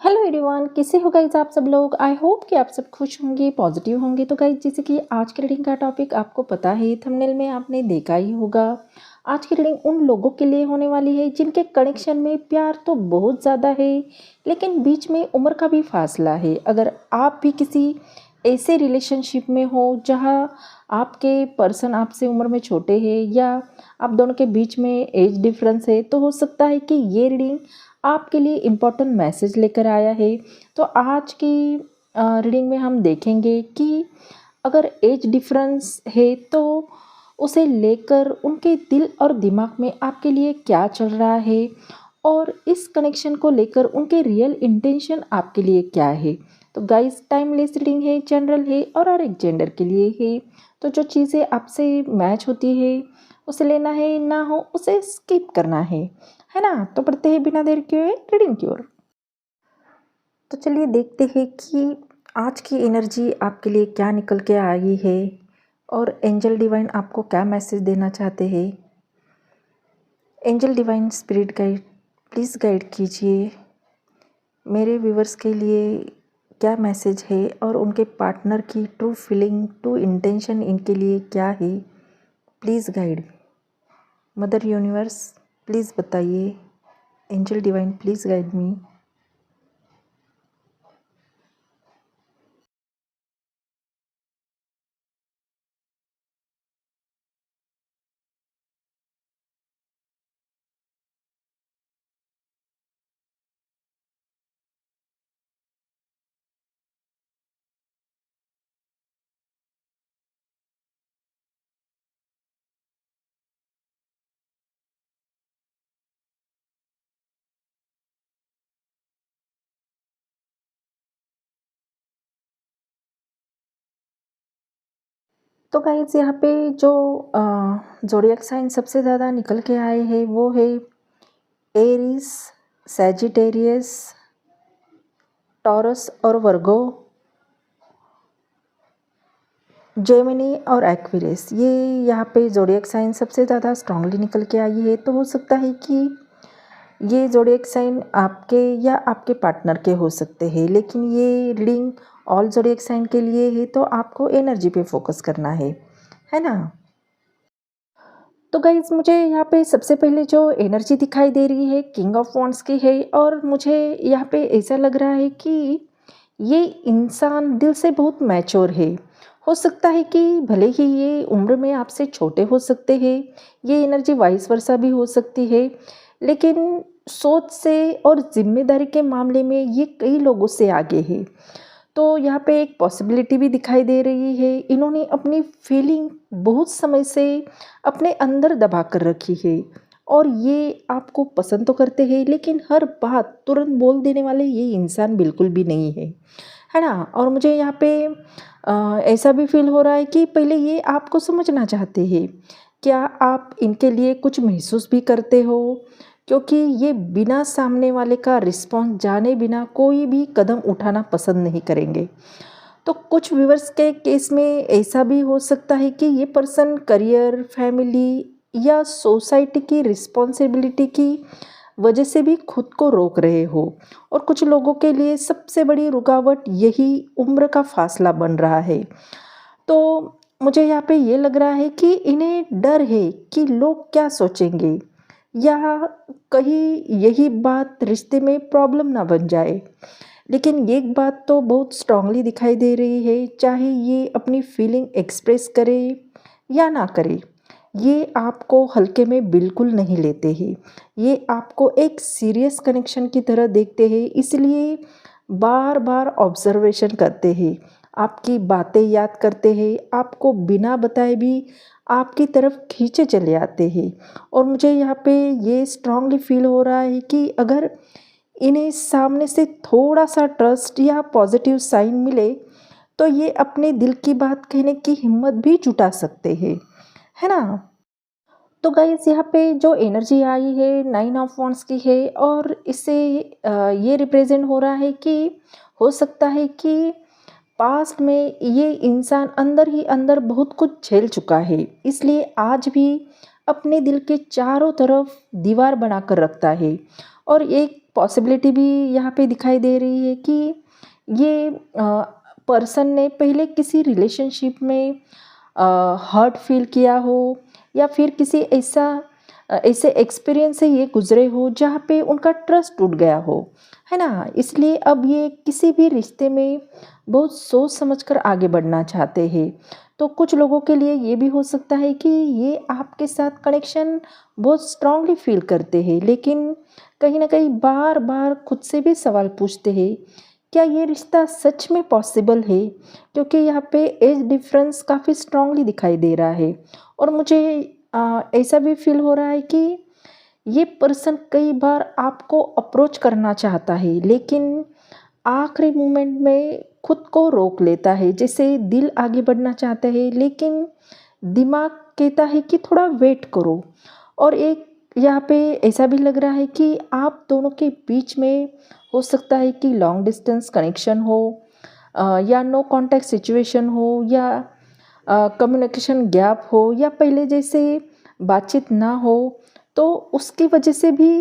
Hello everyone, कैसे हो guys आप सब लोग। आई होप कि आप सब खुश होंगे, पॉजिटिव होंगे। तो गाइज जैसे कि आज की रीडिंग का टॉपिक आपको पता है, थंबनेल में आपने देखा ही होगा। आज की रीडिंग उन लोगों के लिए होने वाली है जिनके कनेक्शन में प्यार तो बहुत ज़्यादा है, लेकिन बीच में उम्र का भी फासला है। अगर आप भी किसी ऐसे रिलेशनशिप में हो जहाँ आपके पर्सन आपसे उम्र में छोटे हैं या आप दोनों के बीच में एज डिफरेंस है, तो हो सकता है कि ये रीडिंग आपके लिए इम्पोर्टेंट मैसेज लेकर आया है। तो आज की रीडिंग में हम देखेंगे कि अगर एज डिफरेंस है तो उसे लेकर उनके दिल और दिमाग में आपके लिए क्या चल रहा है, और इस कनेक्शन को लेकर उनके रियल इंटेंशन आपके लिए क्या है। तो गाइस, टाइमलेस रीडिंग है, जनरल है और हर एक जेंडर के लिए है। तो जो चीज़ें आपसे मैच होती है उसे लेना है, ना हो उसे स्किप करना है ना। तो पढ़ते हैं बिना देर के रीडिंग की ओर। तो चलिए देखते हैं कि आज की एनर्जी आपके लिए क्या निकल के आई है और एंजल डिवाइन आपको क्या मैसेज देना चाहते हैं। Angel divine spirit guide, please guide कीजिए मेरे व्यूवर्स के लिए क्या मैसेज है और उनके पार्टनर की ट्रू फीलिंग, ट्रू इंटेंशन इनके लिए क्या है। Please guide mother universe, please बताइए। Angel divine, please guide me. तो गाइज यहाँ पे जो ज़ोडिएक साइन सबसे ज़्यादा निकल के आए हैं वो है एरीज, सैजिटेरियस, टॉरस और वर्गो, जेमिनी और एक्वेरियस। ये यहाँ पे ज़ोडिएक साइन सबसे ज़्यादा स्ट्रांगली निकल के आई है। तो हो सकता है कि ये ज़ोडिएक साइन आपके या आपके पार्टनर के हो सकते हैं, लेकिन ये रीडिंग ऑल ज़ोडिएक साइन के लिए है, तो आपको एनर्जी पे फोकस करना है ना। तो गाइज मुझे यहाँ पे सबसे पहले जो एनर्जी दिखाई दे रही है किंग ऑफ वॉन्ड्स की है, और मुझे यहाँ पे ऐसा लग रहा है कि ये इंसान दिल से बहुत मैच्योर है। हो सकता है कि भले ही ये उम्र में आपसे छोटे हो सकते हैं, ये एनर्जी वाइस वर्सा भी हो सकती है, लेकिन सोच से और जिम्मेदारी के मामले में ये कई लोगों से आगे है। तो यहाँ पे एक पॉसिबिलिटी भी दिखाई दे रही है, इन्होंने अपनी फीलिंग बहुत समय से अपने अंदर दबा कर रखी है, और ये आपको पसंद तो करते हैं, लेकिन हर बात तुरंत बोल देने वाले ये इंसान बिल्कुल भी नहीं है ना। और मुझे यहाँ पे ऐसा भी फील हो रहा है कि पहले ये आपको समझना चाहते हैं। क्या आप इनके लिए कुछ महसूस भी करते हो, क्योंकि ये बिना सामने वाले का रिस्पॉन्स जाने बिना कोई भी कदम उठाना पसंद नहीं करेंगे। तो कुछ व्यूवर्स के केस में ऐसा भी हो सकता है कि ये पर्सन करियर, फैमिली या सोसाइटी की रिस्पॉन्सिबिलिटी की वजह से भी खुद को रोक रहे हो, और कुछ लोगों के लिए सबसे बड़ी रुकावट यही उम्र का फासला बन रहा है। तो मुझे यहाँ पे ये लग रहा है कि इन्हें डर है कि लोग क्या सोचेंगे, या कहीं यही बात रिश्ते में प्रॉब्लम ना बन जाए। लेकिन एक बात तो बहुत स्ट्रांगली दिखाई दे रही है, चाहे ये अपनी फीलिंग एक्सप्रेस करे या ना करे, ये आपको हल्के में बिल्कुल नहीं लेते हैं। ये आपको एक सीरियस कनेक्शन की तरह देखते हैं, इसलिए बार बार ऑब्जर्वेशन करते हैं, आपकी बातें याद करते हैं, आपको बिना बताए भी आपकी तरफ खींचे चले आते हैं। और मुझे यहाँ पे ये स्ट्रांगली फील हो रहा है कि अगर इन्हें सामने से थोड़ा सा ट्रस्ट या पॉजिटिव साइन मिले, तो ये अपने दिल की बात कहने की हिम्मत भी जुटा सकते हैं, है ना। तो गाइस यहाँ पे जो एनर्जी आई है 9 ऑफ वॉन्ड्स की है, और इससे ये रिप्रेजेंट हो रहा है कि हो सकता है कि पास्ट में ये इंसान अंदर ही अंदर बहुत कुछ झेल चुका है, इसलिए आज भी अपने दिल के चारों तरफ दीवार बनाकर रखता है, और एक पॉसिबिलिटी भी यहाँ पे दिखाई दे रही है कि ये पर्सन ने पहले किसी रिलेशनशिप में हर्ट फील किया हो, या फिर किसी ऐसे एक्सपीरियंस से ये गुजरे हो जहाँ पे उनका ट्रस्ट टूट गया हो, है ना? इसलिए अब ये किसी भी रिश्ते में बहुत सोच समझकर आगे बढ़ना चाहते हैं। तो कुछ लोगों के लिए ये भी हो सकता है कि ये आपके साथ कनेक्शन बहुत स्ट्रांगली फील करते हैं, लेकिन कहीं न कहीं बार-बार खुद से भी सवाल पूछते हैं, क्या ये रिश्ता सच में पॉसिबल है? क्योंकि यहाँ पे एज डिफरेंस काफ़ी स्ट्रांगली दिखाई दे रहा है, और मुझे ऐसा भी फील हो रहा है कि ये पर्सन कई बार आपको अप्रोच करना चाहता है, लेकिन आखिरी मोमेंट में खुद को रोक लेता है। जैसे दिल आगे बढ़ना चाहता है, लेकिन दिमाग कहता है कि थोड़ा वेट करो। और एक यहाँ पे ऐसा भी लग रहा है कि आप दोनों के बीच में हो सकता है कि लॉन्ग डिस्टेंस कनेक्शन हो, या नो कांटेक्ट सिचुएशन हो, या कम्युनिकेशन गैप हो, या पहले जैसे बातचीत ना हो, तो उसकी वजह से भी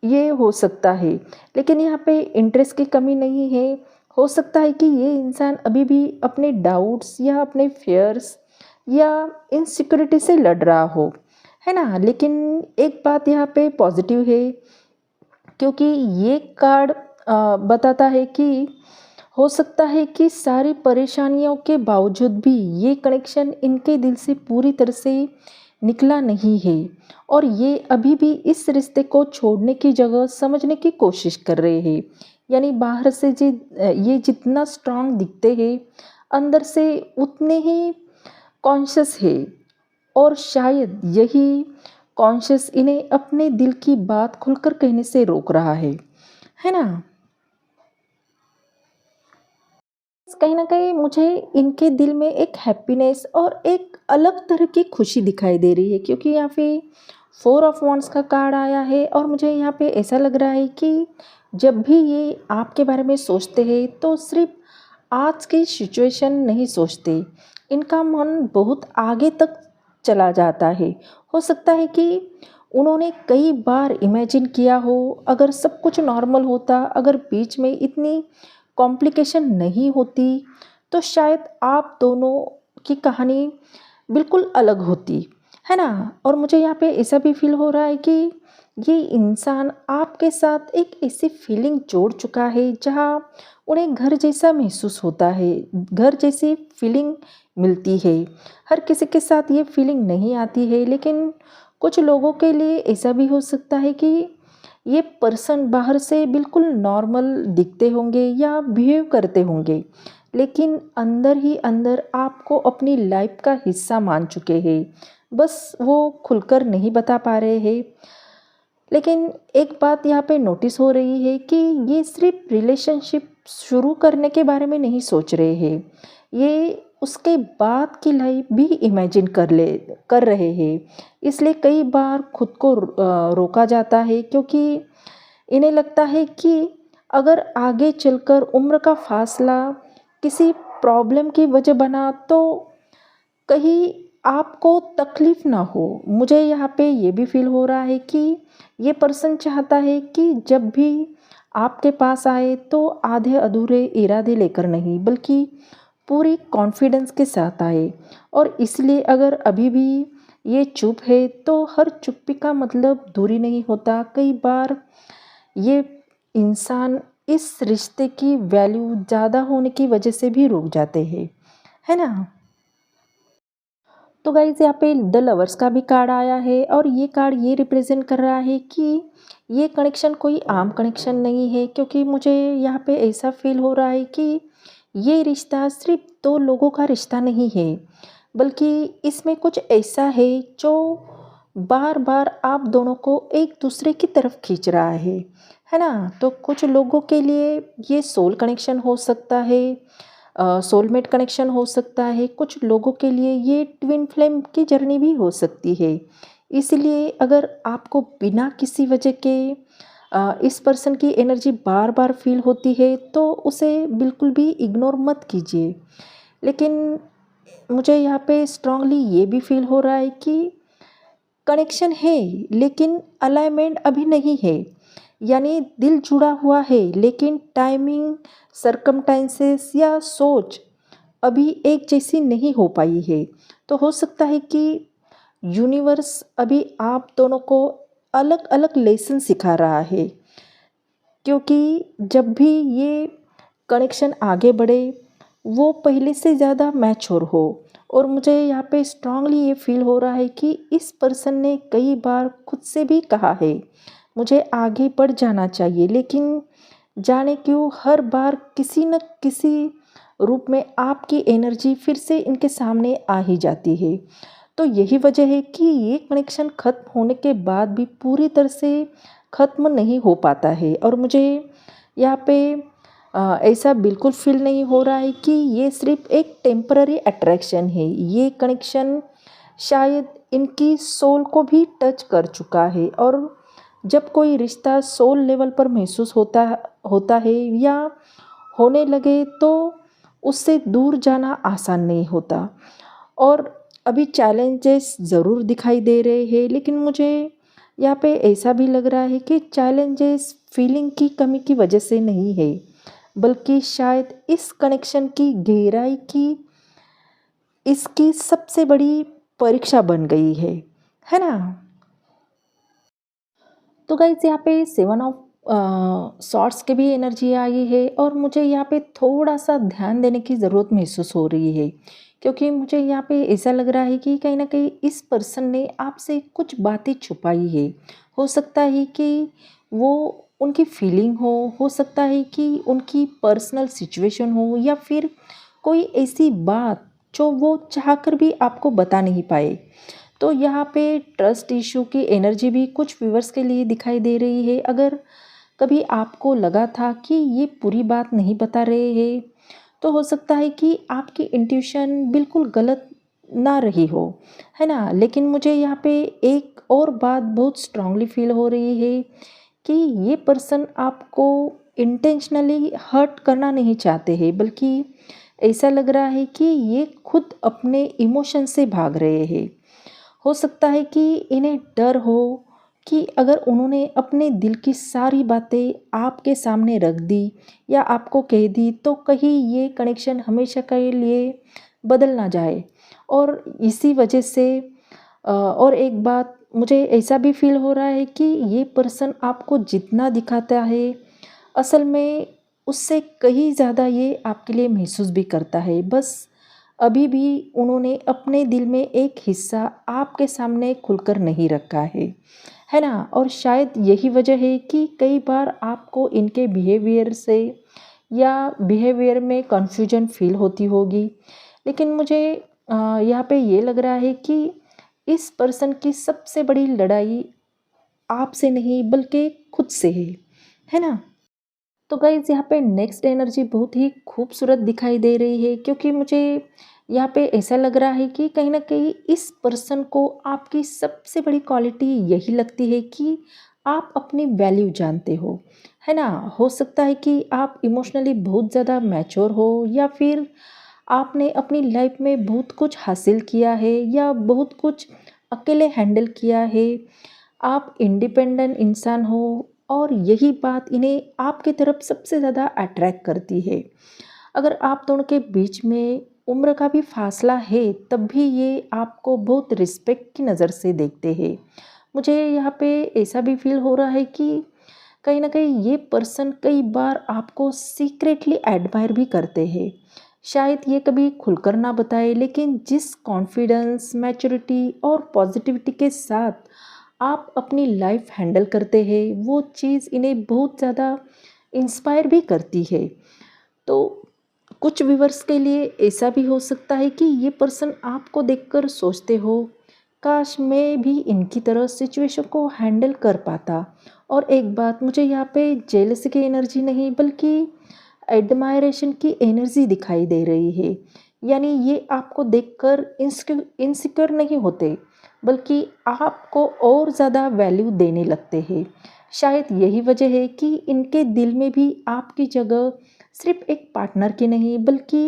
ये हो सकता है। लेकिन यहाँ पे इंटरेस्ट की कमी नहीं है। हो सकता है कि ये इंसान अभी भी अपने डाउट्स या अपने फियर्स या इनसिक्योरिटी से लड़ रहा हो, है ना? लेकिन एक बात यहाँ पे पॉजिटिव है, क्योंकि ये कार्ड बताता है कि हो सकता है कि सारी परेशानियों के बावजूद भी ये कनेक्शन इनके दिल से पूरी तरह से निकला नहीं है, और ये अभी भी इस रिश्ते को छोड़ने की जगह समझने की कोशिश कर रहे हैं। यानी बाहर से ये जितना स्ट्रांग दिखते हैं, अंदर से उतने ही कॉन्शियस है, और शायद यही कॉन्शियस इन्हें अपने दिल की बात खुलकर कहने से रोक रहा है ना? कहीं न कहीं मुझे इनके दिल में एक हैप्पीनेस और एक अलग तरह की खुशी दिखाई दे रही है, क्योंकि यहाँ पे 4 ऑफ वांड्स का कार्ड आया है, और मुझे यहाँ पे ऐसा लग रहा है कि जब भी ये आपके बारे में सोचते हैं तो सिर्फ़ आज की सिचुएशन नहीं सोचते। इनका मन बहुत आगे तक चला जाता है। हो सकता है कि उन्होंने कई बार इमेजिन किया हो, अगर सब कुछ नॉर्मल होता, अगर बीच में इतनी कॉम्प्लिकेशन नहीं होती, तो शायद आप दोनों की कहानी बिल्कुल अलग होती, है ना? और मुझे यहाँ पे ऐसा भी फ़ील हो रहा है कि ये इंसान आपके साथ एक ऐसी फीलिंग जोड़ चुका है जहाँ उन्हें घर जैसा महसूस होता है, घर जैसी फीलिंग मिलती है। हर किसी के साथ ये फीलिंग नहीं आती है, लेकिन कुछ लोगों के लिए ऐसा भी हो सकता है कि ये पर्सन बाहर से बिल्कुल नॉर्मल दिखते होंगे या बिहेव करते होंगे, लेकिन अंदर ही अंदर आपको अपनी लाइफ का हिस्सा मान चुके हैं। बस वो खुलकर नहीं बता पा रहे हैं। लेकिन एक बात यहाँ पे नोटिस हो रही है कि ये सिर्फ रिलेशनशिप शुरू करने के बारे में नहीं सोच रहे हैं, ये उसके बाद की लाइफ भी इमेजिन कर रहे हैं। इसलिए कई बार खुद को रोका जाता है, क्योंकि इन्हें लगता है कि अगर आगे चलकर उम्र का फासला किसी प्रॉब्लम की वजह बना, तो कहीं आपको तकलीफ़ ना हो। मुझे यहाँ पे ये भी फ़ील हो रहा है कि ये पर्सन चाहता है कि जब भी आपके पास आए तो आधे अधूरे इरादे लेकर नहीं, बल्कि पूरी कॉन्फिडेंस के साथ आए। और इसलिए अगर अभी भी ये चुप है, तो हर चुप्पी का मतलब दूरी नहीं होता। कई बार ये इंसान इस रिश्ते की वैल्यू ज़्यादा होने की वजह से भी रुक जाते हैं, है ना? तो गाइज़ यहाँ पे द लवर्स का भी कार्ड आया है, और ये कार्ड ये रिप्रेजेंट कर रहा है कि ये कनेक्शन कोई आम कनेक्शन नहीं है, क्योंकि मुझे यहाँ पे ऐसा फील हो रहा है कि ये रिश्ता सिर्फ दो लोगों का रिश्ता नहीं है, बल्कि इसमें कुछ ऐसा है जो बार बार आप दोनों को एक दूसरे की तरफ खींच रहा है ना? तो कुछ लोगों के लिए ये सोल कनेक्शन हो सकता है, सोलमेट कनेक्शन हो सकता है। कुछ लोगों के लिए ये ट्विन फ्लेम की जर्नी भी हो सकती है। इसलिए अगर आपको बिना किसी वजह के इस पर्सन की एनर्जी बार बार फील होती है, तो उसे बिल्कुल भी इग्नोर मत कीजिए। लेकिन मुझे यहाँ पे स्ट्रांगली ये भी फील हो रहा है कि कनेक्शन है, लेकिन अलाइनमेंट अभी नहीं है। यानी दिल जुड़ा हुआ है, लेकिन टाइमिंग, सरकमस्टेंसेस या सोच अभी एक जैसी नहीं हो पाई है। तो हो सकता है कि यूनिवर्स अभी आप दोनों को अलग अलग लेसन सिखा रहा है, क्योंकि जब भी ये कनेक्शन आगे बढ़े वो पहले से ज़्यादा मैच्योर हो। और मुझे यहाँ पे स्ट्रांगली ये फील हो रहा है कि इस पर्सन ने कई बार खुद से भी कहा है मुझे आगे बढ़ जाना चाहिए, लेकिन जाने क्यों हर बार किसी न किसी रूप में आपकी एनर्जी फिर से इनके सामने आ ही जाती है। तो यही वजह है कि ये कनेक्शन ख़त्म होने के बाद भी पूरी तरह से ख़त्म नहीं हो पाता है। और मुझे यहाँ पे ऐसा बिल्कुल फील नहीं हो रहा है कि ये सिर्फ एक टेम्पररी अट्रैक्शन है। ये कनेक्शन शायद इनकी सोल को भी टच कर चुका है। और जब कोई रिश्ता सोल लेवल पर महसूस होता है या होने लगे तो उससे दूर जाना आसान नहीं होता। और अभी चैलेंजेस ज़रूर दिखाई दे रहे हैं, लेकिन मुझे यहाँ पे ऐसा भी लग रहा है कि चैलेंजेस फीलिंग की कमी की वजह से नहीं है, बल्कि शायद इस कनेक्शन की गहराई की इसकी सबसे बड़ी परीक्षा बन गई है ना। तो गाइस यहाँ पे 7 ऑफ सॉर्ट्स की भी एनर्जी आई है, और मुझे यहाँ पे थोड़ा सा ध्यान देने की ज़रूरत महसूस हो रही है, क्योंकि मुझे यहाँ पे ऐसा लग रहा है कि कहीं ना कहीं इस पर्सन ने आपसे कुछ बातें छुपाई है। हो सकता है कि वो उनकी फीलिंग हो सकता है कि उनकी पर्सनल सिचुएशन हो, या फिर कोई ऐसी बात जो वो चाहकर भी आपको बता नहीं पाए। तो यहाँ पे ट्रस्ट इशू की एनर्जी भी कुछ व्यूवर्स के लिए दिखाई दे रही है। अगर कभी आपको लगा था कि ये पूरी बात नहीं बता रहे हैं, तो हो सकता है कि आपकी इंट्यूशन बिल्कुल गलत ना रही हो, है ना। लेकिन मुझे यहाँ पे एक और बात बहुत स्ट्रांगली फील हो रही है कि ये पर्सन आपको इंटेंशनली हर्ट करना नहीं चाहते हैं, बल्कि ऐसा लग रहा है कि ये खुद अपने इमोशन से भाग रहे हैं। हो सकता है कि इन्हें डर हो कि अगर उन्होंने अपने दिल की सारी बातें आपके सामने रख दी या आपको कह दी, तो कहीं ये कनेक्शन हमेशा के लिए बदल ना जाए। और इसी वजह से और एक बात मुझे ऐसा भी फील हो रहा है कि ये पर्सन आपको जितना दिखाता है, असल में उससे कहीं ज़्यादा ये आपके लिए महसूस भी करता है। बस अभी भी उन्होंने अपने दिल में एक हिस्सा आपके सामने खुलकर नहीं रखा है ना। और शायद यही वजह है कि कई बार आपको इनके बिहेवियर से या बिहेवियर में कन्फ्यूजन फील होती होगी। लेकिन मुझे यहाँ पे ये लग रहा है कि इस पर्सन की सबसे बड़ी लड़ाई आपसे नहीं बल्कि खुद से है ना। तो गाइज़ यहाँ पे नेक्स्ट एनर्जी बहुत ही खूबसूरत दिखाई दे रही है, क्योंकि मुझे यहाँ पे ऐसा लग रहा है कि कहीं ना कहीं इस पर्सन को आपकी सबसे बड़ी क्वालिटी यही लगती है कि आप अपनी वैल्यू जानते हो, है ना। हो सकता है कि आप इमोशनली बहुत ज़्यादा मैच्योर हो, या फिर आपने अपनी लाइफ में बहुत कुछ हासिल किया है या बहुत कुछ अकेले हैंडल किया है। आप इंडिपेंडेंट इंसान हो, और यही बात इन्हें आपकी तरफ सबसे ज़्यादा अट्रैक्ट करती है। अगर आप दोनों के बीच में उम्र का भी फासला है, तब भी ये आपको बहुत रिस्पेक्ट की नज़र से देखते हैं। मुझे यहाँ पे ऐसा भी फील हो रहा है कि कहीं ना कहीं ये पर्सन कई बार आपको सीक्रेटली एडमायर भी करते हैं। शायद ये कभी खुलकर ना बताए, लेकिन जिस कॉन्फिडेंस, मैच्योरिटी और पॉजिटिविटी के साथ आप अपनी लाइफ हैंडल करते हैं, वो चीज़ इन्हें बहुत ज़्यादा इंस्पायर भी करती है। तो कुछ व्यूवर्स के लिए ऐसा भी हो सकता है कि ये पर्सन आपको देखकर सोचते हो, काश मैं भी इनकी तरह सिचुएशन को हैंडल कर पाता। और एक बात, मुझे यहाँ पे जेलसी की एनर्जी नहीं बल्कि एडमायरेशन की एनर्जी दिखाई दे रही है। यानी ये आपको देखकर इनसिक्योर नहीं होते, बल्कि आपको और ज़्यादा वैल्यू देने लगते हैं। शायद यही वजह है कि इनके दिल में भी आपकी जगह सिर्फ एक पार्टनर की नहीं बल्कि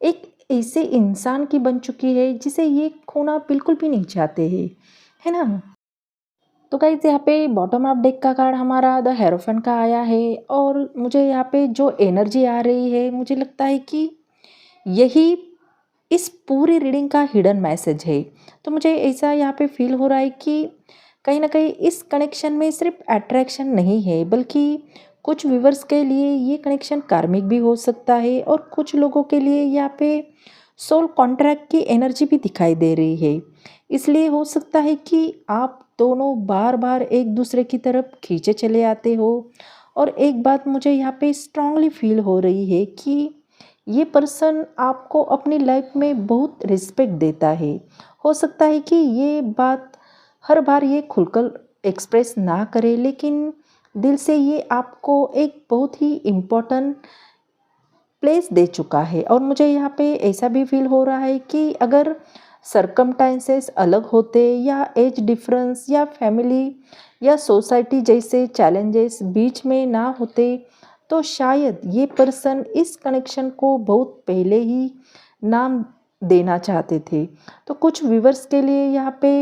एक ऐसे इंसान की बन चुकी है जिसे ये खोना बिल्कुल भी नहीं चाहते हैं, है ना। तो गाइस यहाँ पे बॉटम ऑफ डेक का कार्ड हमारा द हेरोफेंट का आया है और मुझे यहाँ पे जो एनर्जी आ रही है मुझे लगता है कि यही इस पूरी रीडिंग का हिडन मैसेज है। तो मुझे ऐसा यहाँ पे फील हो रहा है कि कहीं ना कहीं इस कनेक्शन में सिर्फ अट्रैक्शन नहीं है, बल्कि कुछ व्यूवर्स के लिए ये कनेक्शन कार्मिक भी हो सकता है और कुछ लोगों के लिए यहाँ पे सोल कॉन्ट्रैक्ट की एनर्जी भी दिखाई दे रही है। इसलिए हो सकता है कि आप दोनों बार बार एक दूसरे की तरफ खींचे चले आते हो। और एक बात मुझे यहाँ पे स्ट्रांगली फील हो रही है कि ये पर्सन आपको अपनी लाइफ में बहुत रिस्पेक्ट देता है। हो सकता है कि ये बात हर बार ये खुलकर एक्सप्रेस ना करे, लेकिन दिल से ये आपको एक बहुत ही इम्पोर्टेंट प्लेस दे चुका है। और मुझे यहाँ पे ऐसा भी फील हो रहा है कि अगर सरकमस्टांसेस अलग होते या एज डिफरेंस या फैमिली या सोसाइटी जैसे चैलेंजेस बीच में ना होते, तो शायद ये पर्सन इस कनेक्शन को बहुत पहले ही नाम देना चाहते थे। तो कुछ व्यूवर्स के लिए यहाँ पे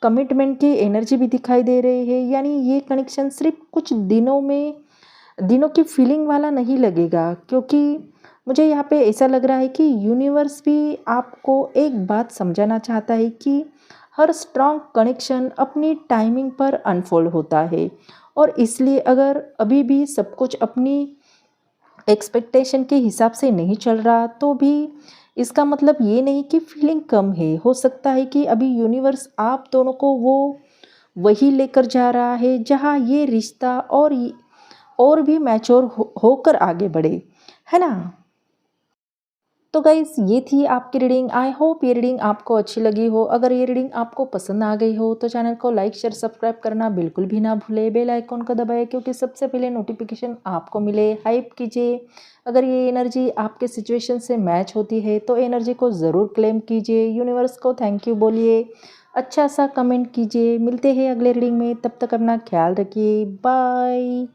कमिटमेंट की एनर्जी भी दिखाई दे रही है, यानी ये कनेक्शन सिर्फ कुछ दिनों की फीलिंग वाला नहीं लगेगा, क्योंकि मुझे यहाँ पे ऐसा लग रहा है कि यूनिवर्स भी आपको एक बात समझाना चाहता है कि हर स्ट्रॉन्ग कनेक्शन अपनी टाइमिंग पर अनफोल्ड होता है। और इसलिए अगर अभी भी सब कुछ अपनी एक्सपेक्टेशन के हिसाब से नहीं चल रहा, तो भी इसका मतलब ये नहीं कि फीलिंग कम है। हो सकता है कि अभी यूनिवर्स आप दोनों को वही लेकर जा रहा है जहाँ ये रिश्ता और भी मैच्योर होकर आगे बढ़े, है ना। तो गाइज़ ये थी आपकी रीडिंग। आई होप ये रीडिंग आपको अच्छी लगी हो। अगर ये रीडिंग आपको पसंद आ गई हो तो चैनल को लाइक शेयर सब्सक्राइब करना बिल्कुल भी ना भूले। बेल आइकॉन को दबाएं क्योंकि सबसे पहले नोटिफिकेशन आपको मिले। हाइप कीजिए। अगर ये एनर्जी आपके सिचुएशन से मैच होती है तो एनर्जी को ज़रूर क्लेम कीजिए। यूनिवर्स को थैंक यू बोलिए, अच्छा सा कमेंट कीजिए। मिलते हैं अगले रीडिंग में, तब तक अपना ख्याल रखिए। बाय।